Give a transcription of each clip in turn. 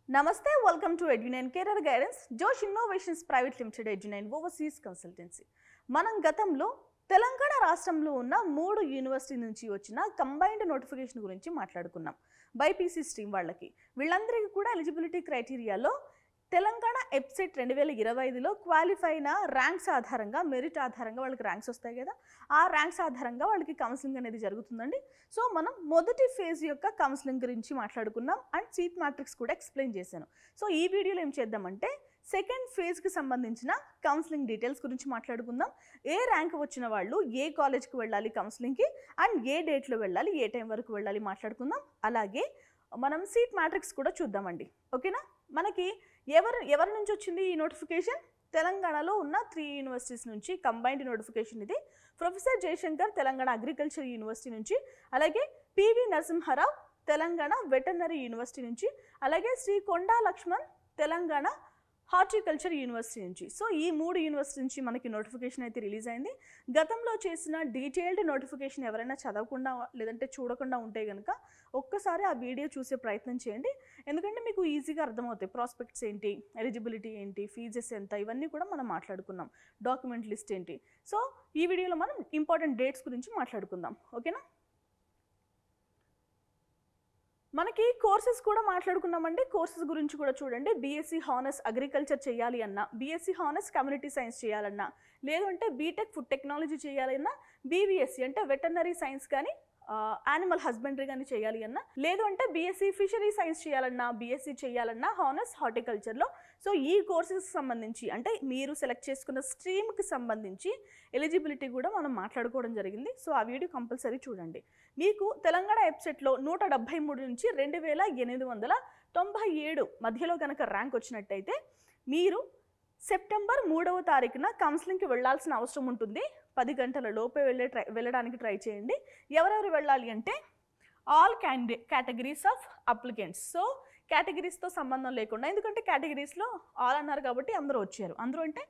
Namaste, welcome to Edu9 Career Guidance, Josh Innovations Private Limited, Edu9 Overseas Consultancy. మనం గతంలో తెలంగాణ రాష్ట్రంలో ఉన్న 3 university నుంచి వచ్చిన కంబైన్డ్ నోటిఫికేషన్ గురించి మాట్లాడుకున్నాం. బైపీసీ స్ట్రీమ్ వాళ్ళకి వీళ్ళందరికీ కూడా ఎలిజిబిలిటీ క్రైటీరియాలో తెలంగాణ ఎప్సెట్ 2025లో క్వాలిఫై అయిన ర్యాంక్స్ ఆధారంగా మెరిట్ ఆధారంగా వాళ్ళకి ర్యాంక్స్ వస్తాయి కదా, ఆ ర్యాంక్స్ ఆధారంగా వాళ్ళకి కౌన్సిలింగ్ అనేది జరుగుతుందండి. సో మనం మొదటి ఫేజ్ యొక్క కౌన్సిలింగ్ గురించి మాట్లాడుకున్నాం అండ్ సీట్ మ్యాట్రిక్స్ కూడా ఎక్స్ప్లెయిన్ చేశాను. సో ఈ వీడియోలో ఏం చేద్దామంటే సెకండ్ ఫేజ్కి సంబంధించిన కౌన్సిలింగ్ డీటెయిల్స్ గురించి మాట్లాడుకుందాం. ఏ ర్యాంక్ వచ్చిన వాళ్ళు ఏ కాలేజ్కి వెళ్ళాలి కౌన్సిలింగ్కి అండ్ ఏ డేట్లో వెళ్ళాలి, ఏ టైం వరకు వెళ్ళాలి మాట్లాడుకుందాం. అలాగే మనం సీట్ మ్యాట్రిక్స్ కూడా చూద్దామండి. ఓకేనా? మనకి ఎవరి నుంచి వచ్చింది ఈ నోటిఫికేషన్? తెలంగాణలో ఉన్న 3 యూనివర్సిటీస్ నుంచి కంబైన్డ్ నోటిఫికేషన్ ఇది. Professor Jayashankar Telangana agriculture university నుంచి, అలాగే పివి నరసింహారావు తెలంగాణ వెటర్నరీ యూనివర్సిటీ నుంచి, అలాగే శ్రీ కొండా లక్ష్మణ్ తెలంగాణ హార్టికల్చర్ యూనివర్సిటీ నుంచి. సో ఈ 3 యూనివర్సిటీ నుంచి మనకి నోటిఫికేషన్ అయితే రిలీజ్ అయింది. గతంలో చేసిన డీటెయిల్డ్ నోటిఫికేషన్ ఎవరైనా చదవకుండా లేదంటే చూడకుండా ఉంటే కనుక ఒక్కసారి ఆ వీడియో చూసే ప్రయత్నం చేయండి. ఎందుకంటే మీకు ఈజీగా అర్థమవుతాయి. ప్రాస్పెక్ట్స్ ఏంటి, ఎలిజిబిలిటీ ఏంటి, ఫీజెస్ ఎంత, ఇవన్నీ కూడా మనం మాట్లాడుకున్నాం. డాక్యుమెంట్ లిస్ట్ ఏంటి. సో ఈ వీడియోలో మనం ఇంపార్టెంట్ డేట్స్ గురించి మాట్లాడుకుందాం. ఓకేనా? మనకి కోర్సెస్ కూడా మాట్లాడుకున్నామండి. కోర్సెస్ గురించి కూడా చూడండి. బీఎస్సీ హానర్స్ అగ్రికల్చర్ చేయాలి అన్నా, బీఎస్సీ హానర్స్ కమ్యూనిటీ సైన్స్ చేయాలన్నా, లేదు అంటే బీటెక్ ఫుడ్ టెక్నాలజీ చేయాలన్నా, బీవీఎస్సీ అంటే వెటర్నరీ సైన్స్ కానీ యానిమల్ హస్బెండరీ కానీ చేయాలి అన్నా, లేదు అంటే బీఎస్సీ ఫిషరీ సైన్స్ చేయాలన్నా, బీఎస్సీ చేయాలన్నా హానర్స్ హార్టికల్చర్లో. సో ఈ కోర్సెస్కి సంబంధించి అంటే మీరు సెలెక్ట్ చేసుకున్న స్ట్రీమ్కి సంబంధించి ఎలిజిబిలిటీ కూడా మనం మాట్లాడుకోవడం జరిగింది. సో ఆ వీడియో కంపల్సరీ చూడండి. మీకు తెలంగాణ వెబ్సైట్లో 173 నుంచి 2897 మధ్యలో కనుక ర్యాంక్ వచ్చినట్టయితే మీరు సెప్టెంబర్ 3వ తారీఖున కౌన్సిలింగ్కి వెళ్ళాల్సిన అవసరం ఉంటుంది. 10 గంటల లోపే వెళ్ళడానికి ట్రై చేయండి. ఎవరెవరు వెళ్ళాలి అంటే all categories of applicants. So కేటగిరీస్తో సంబంధం లేకుండా, ఎందుకంటే కేటగిరీస్లో ఆల్ అన్నారు కాబట్టి అందరూ వచ్చారు. అందరూ అంటే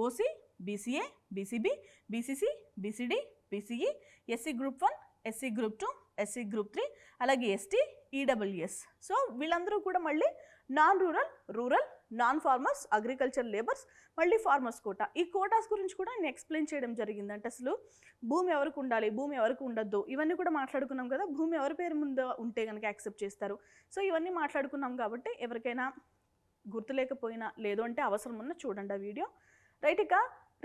OC, BCA, BCB, BCC, BCD, BCE, SC group 1, SC group 2, SC group 3, అలాగే ఎస్టీ, ఈడబ్ల్యూఎస్. సో వీళ్ళందరూ కూడా మళ్ళీ non rural, rural, non farmers, agriculture labours, మళ్ళీ ఫార్మర్స్ కోటా. ఈ కోటాస్ గురించి కూడా నేను ఎక్స్ప్లెయిన్ చేయడం జరిగింది. అంటే అసలు భూమి ఎవరికి ఉండాలి, భూమి ఎవరికి ఉండొద్దు, ఇవన్నీ కూడా మాట్లాడుకున్నాం కదా. భూమి ఎవరి పేరు ముందు ఉంటే కనుక యాక్సెప్ట్ చేస్తారు. సో ఇవన్నీ మాట్లాడుకున్నాం కాబట్టి ఎవరికైనా గుర్తులేకపోయినా లేదు అంటే అవసరం ఉన్న చూడండి ఆ వీడియో. రైట్. ఇక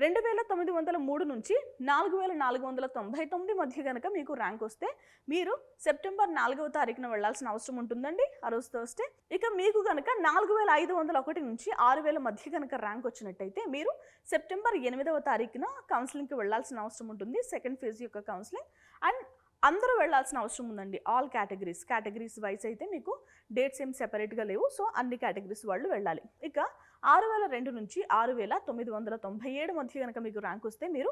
2903 నుంచి 4499 మధ్య కనుక మీకు ర్యాంక్ వస్తే మీరు సెప్టెంబర్ 4వ తారీఖున వెళ్లాల్సిన అవసరం ఉంటుందండి, ఆ రోజు థర్స్డే. ఇక మీకు కనుక 4501 నుంచి 6000 మధ్య కనుక ర్యాంక్ వచ్చినట్టయితే మీరు సెప్టెంబర్ 8వ తారీఖున కౌన్సిలింగ్కి వెళ్లాల్సిన అవసరం ఉంటుంది. సెకండ్ ఫేజ్ యొక్క కౌన్సిలింగ్. అండ్ అందరూ వెళ్లాల్సిన అవసరం ఉందండి. ఆల్ కేటగిరీస్ వైజ్ అయితే మీకు డేట్స్ ఏం సెపరేట్గా లేవు. సో అన్ని కేటగిరీస్ వాళ్ళు వెళ్ళాలి. ఇక 6002 నుంచి 6997 మధ్య కనుక మీకు ర్యాంక్ వస్తే మీరు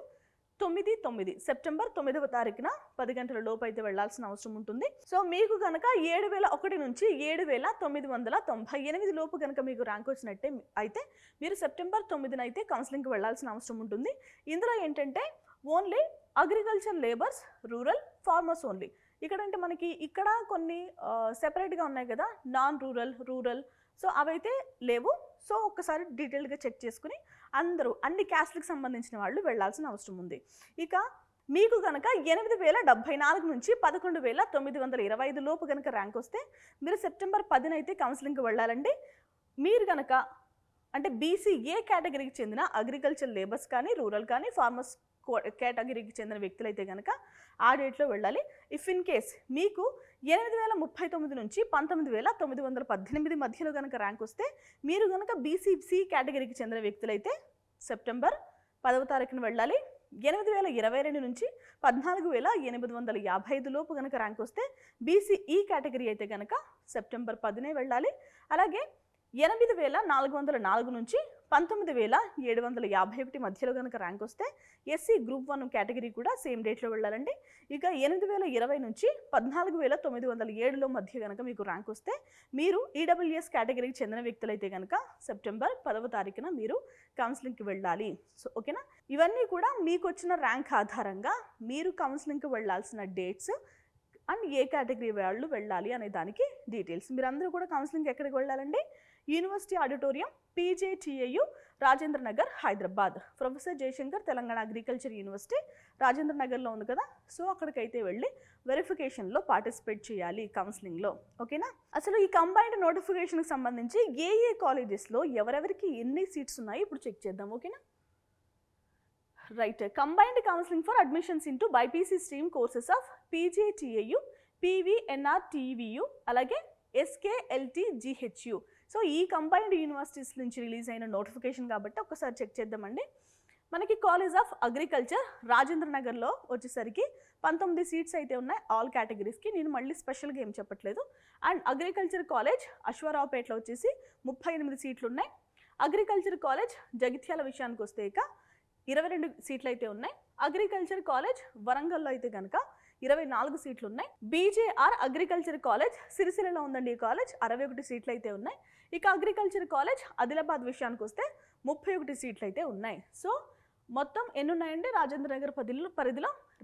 సెప్టెంబర్ 9వ తారీఖున 10 గంటల లోపు అయితే వెళ్లాల్సిన అవసరం ఉంటుంది. సో మీకు కనుక 7001 నుంచి 7998 లోపు కనుక మీకు ర్యాంక్ వచ్చినట్టే అయితే మీరు సెప్టెంబర్ 9న అయితే కౌన్సిలింగ్కి వెళ్లాల్సిన అవసరం ఉంటుంది. ఇందులో ఏంటంటే only agriculture labours, rural, farmers only. ఇక్కడంటే మనకి ఇక్కడ కొన్ని సెపరేట్గా ఉన్నాయి కదా, నాన్ రూరల్, రూరల్. సో అవైతే లేవు. సో ఒక్కసారి డీటెయిల్గా చెక్ చేసుకుని అందరూ అన్ని క్యాస్ట్లకు సంబంధించిన వాళ్ళు వెళ్లాల్సిన అవసరం ఉంది. ఇక మీకు కనుక 8074 నుంచి 11925 లోపు కనుక ర్యాంక్ వస్తే మీరు సెప్టెంబర్ 10న అయితే కౌన్సిలింగ్కి వెళ్ళాలండి. మీరు కనుక అంటే బీసీఏ కేటగిరీకి చెందిన అగ్రికల్చర్ లేబర్స్ కానీ, రూరల్ కానీ, ఫార్మర్స్ కేటగిరీకి చెందిన వ్యక్తులు అయితే కనుక ఆ డేట్లో వెళ్ళాలి. ఇఫ్ ఇన్ కేస్ మీకు 8039 నుంచి 19918 మధ్యలో కనుక ర్యాంక్ వస్తే మీరు కనుక బీసీసీ కేటగిరీకి చెందిన వ్యక్తులైతే సెప్టెంబర్ 10వ తారీఖున వెళ్ళాలి. 8022 నుంచి 14855 లోపు కనుక ర్యాంక్ వస్తే బీసీఈ కేటగిరీ అయితే కనుక సెప్టెంబర్ 10నే వెళ్ళాలి. అలాగే 8404 నుంచి 19751 మధ్యలో కనుక ర్యాంక్ వస్తే ఎస్సీ గ్రూప్ 1 కేటగిరీ కూడా సేమ్ డేట్లో వెళ్ళాలండి. ఇక 8020 నుంచి 14907 మధ్య కనుక మీకు ర్యాంక్ వస్తే మీరు ఈడబ్ల్యూఎస్ కేటగిరీకి చెందిన వ్యక్తులైతే కనుక సెప్టెంబర్ 10వ తారీఖున మీరు కౌన్సిలింగ్కి వెళ్ళాలి. సో ఓకేనా? ఇవన్నీ కూడా మీకు వచ్చిన ర్యాంక్ ఆధారంగా మీరు కౌన్సిలింగ్కి వెళ్ళాల్సిన డేట్స్ అండ్ ఏ కేటగిరీ వాళ్ళు వెళ్ళాలి అనే దానికి డీటెయిల్స్. మీరందరూ కూడా కౌన్సిలింగ్కి ఎక్కడికి వెళ్ళాలండి? University auditorium, PJTAU, Rajendra Nagar, Hyderabad. Professor Jayashankar Telangana agriculture university Rajendra నగర్లో ఉంది కదా, సో అక్కడికైతే వెళ్ళి వెరిఫికేషన్లో పార్టిసిపేట్ చేయాలి కౌన్సిలింగ్లో. ఓకేనా? అసలు ఈ కంబైన్డ్ నోటిఫికేషన్కి సంబంధించి ఏ కాలేజెస్లో ఎవరెవరికి ఎన్ని సీట్స్ ఉన్నాయి ఇప్పుడు చెక్ చేద్దాం. ఓకేనా? Right. Combined counselling for admissions into BPC stream courses of PJTAU, PVNR-TVU, అలాగే SKLT-GHU. సో ఈ కంబైన్డ్ యూనివర్సిటీస్ నుంచి రిలీజ్ అయిన నోటిఫికేషన్ కాబట్టి ఒకసారి చెక్ చేద్దామండి. మనకి కాలేజ్ ఆఫ్ అగ్రికల్చర్ రాజేంద్ర నగర్లో వచ్చేసరికి 19 సీట్స్ అయితే ఉన్నాయి ఆల్ కేటగిరీస్కి. నేను మళ్ళీ స్పెషల్గా ఏం చెప్పట్లేదు. అండ్ అగ్రికల్చర్ కాలేజ్ అశ్వారావుపేటలో వచ్చేసి 38 సీట్లు ఉన్నాయి. అగ్రికల్చర్ కాలేజ్ జగిత్యాల విషయానికి వస్తే ఇక 22 సీట్లు అయితే ఉన్నాయి. అగ్రికల్చర్ కాలేజ్ వరంగల్లో అయితే కనుక 24 సీట్లు ఉన్నాయి. BJR అగ్రికల్చర్ కాలేజ్ సిరిసిల్లలో ఉందండి. ఈ కాలేజ్ 61 సీట్లు అయితే ఉన్నాయి. ఇక అగ్రికల్చర్ కాలేజ్ ఆదిలాబాద్ విషయానికి వస్తే 31 సీట్లు అయితే ఉన్నాయి. సో మొత్తం ఎన్ని ఉన్నాయండి? రాజేంద్ర నగర్ పరిధిలో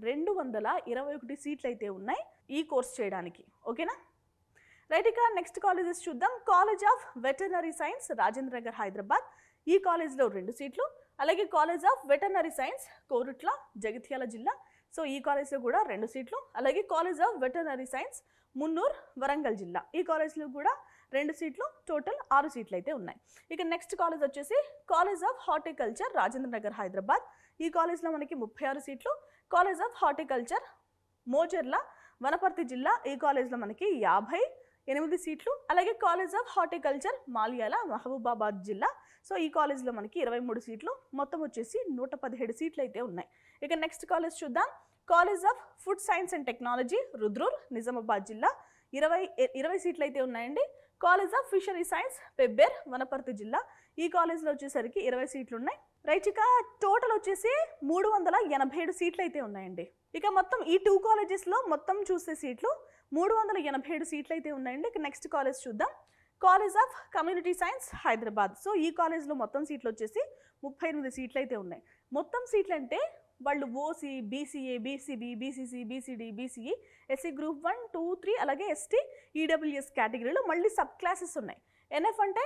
221 సీట్లు అయితే ఉన్నాయి ఈ కోర్స్ చేయడానికి. ఓకేనా? రైట్. ఇక నెక్స్ట్ కాలేజెస్ చూద్దాం. College of veterinary science Rajendra Nagar, Hyderabad. ఈ కాలేజ్లో 2 సీట్లు. అలాగే college of veterinary science Korutla, Jagtial జిల్లా. సో ఈ కాలేజ్లో కూడా 2 సీట్లు. అలాగే college of veterinary science Munnur, Warangal జిల్లా. ఈ కాలేజ్లో కూడా 2 సీట్లు. టోటల్ 6 సీట్లు అయితే ఉన్నాయి. ఇక నెక్స్ట్ కాలేజ్ వచ్చేసి college of horticulture Rajendra Nagar, Hyderabad. ఈ కాలేజ్లో మనకి 36 సీట్లు. College of horticulture Mojerla, Wanaparthy జిల్లా. ఈ కాలేజ్లో మనకి 58 సీట్లు. అలాగే college of horticulture Malyala, Mahabubabad జిల్లా. సో ఈ కాలేజ్లో మనకి 23 సీట్లు. మొత్తం వచ్చేసి 117 సీట్లు అయితే ఉన్నాయి. ఇక నెక్స్ట్ కాలేజ్ చూద్దాం. College of food science and technology Rudrur, Nizamabad జిల్లా. 20 సీట్లు అయితే ఉన్నాయండి. College of fishery science Pebbair, Wanaparthy జిల్లా. ఈ కాలేజ్లో వచ్చేసరికి 20 సీట్లు ఉన్నాయి. రైట్. ఇక టోటల్ వచ్చేసి 387 సీట్లు అయితే ఉన్నాయండి. ఇక మొత్తం ఈ 2 కాలేజెస్లో మొత్తం చూసే సీట్లు 387 సీట్లు అయితే ఉన్నాయండి. ఇక నెక్స్ట్ కాలేజ్ చూద్దాం. College of community science Hyderabad. So ఈ కాలేజ్లో మొత్తం సీట్లు వచ్చేసి 38 సీట్లు అయితే ఉన్నాయి. మొత్తం సీట్లు అంటే వాళ్ళు OC, BCA, BCB, BCC, BCD, BCE, SC group 1, 2, 3, అలాగే ST, EWS కేటగిరీలో మళ్ళీ సబ్ క్లాసెస్ ఉన్నాయి. NF అంటే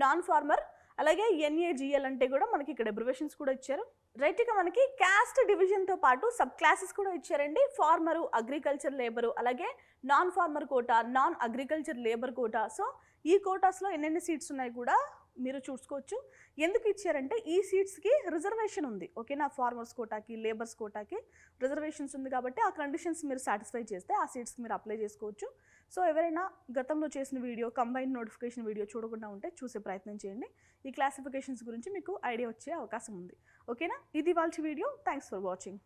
నాన్ ఫార్మర్, అలాగే NAGL అంటే కూడా మనకి ఇక్కడ అబ్రివేషన్స్ కూడా ఇచ్చారు. రైట్. ఇక మనకి క్యాస్ట్ డివిజన్తో పాటు సబ్ క్లాసెస్ కూడా ఇచ్చారండి. ఫార్మరు, అగ్రికల్చర్ లేబరు, అలాగే non farmer quota, non agriculture labour quota. So ఈ కోటాస్లో ఎన్నెన్ని సీట్స్ ఉన్నాయి కూడా మీరు చూసుకోవచ్చు. ఎందుకు ఇచ్చారంటే ఈ సీట్స్కి రిజర్వేషన్ ఉంది. ఓకేనా? ఫార్మర్స్ కోటాకి, లేబర్స్ కోటాకి రిజర్వేషన్స్ ఉంది కాబట్టి ఆ కండిషన్స్ మీరు సాటిస్ఫై చేస్తే ఆ సీట్స్కి మీరు అప్లై చేసుకోవచ్చు. సో ఎవరైనా గతంలో చేసిన వీడియో, కంబైన్డ్ నోటిఫికేషన్ వీడియో చూడకుండా ఉంటే చూసే ప్రయత్నం చేయండి. ఈ క్లాసిఫికేషన్స్ గురించి మీకు ఐడియా వచ్చే అవకాశం ఉంది. ఓకేనా? ఇది వాళ్ళ వీడియో. Thanks for watching.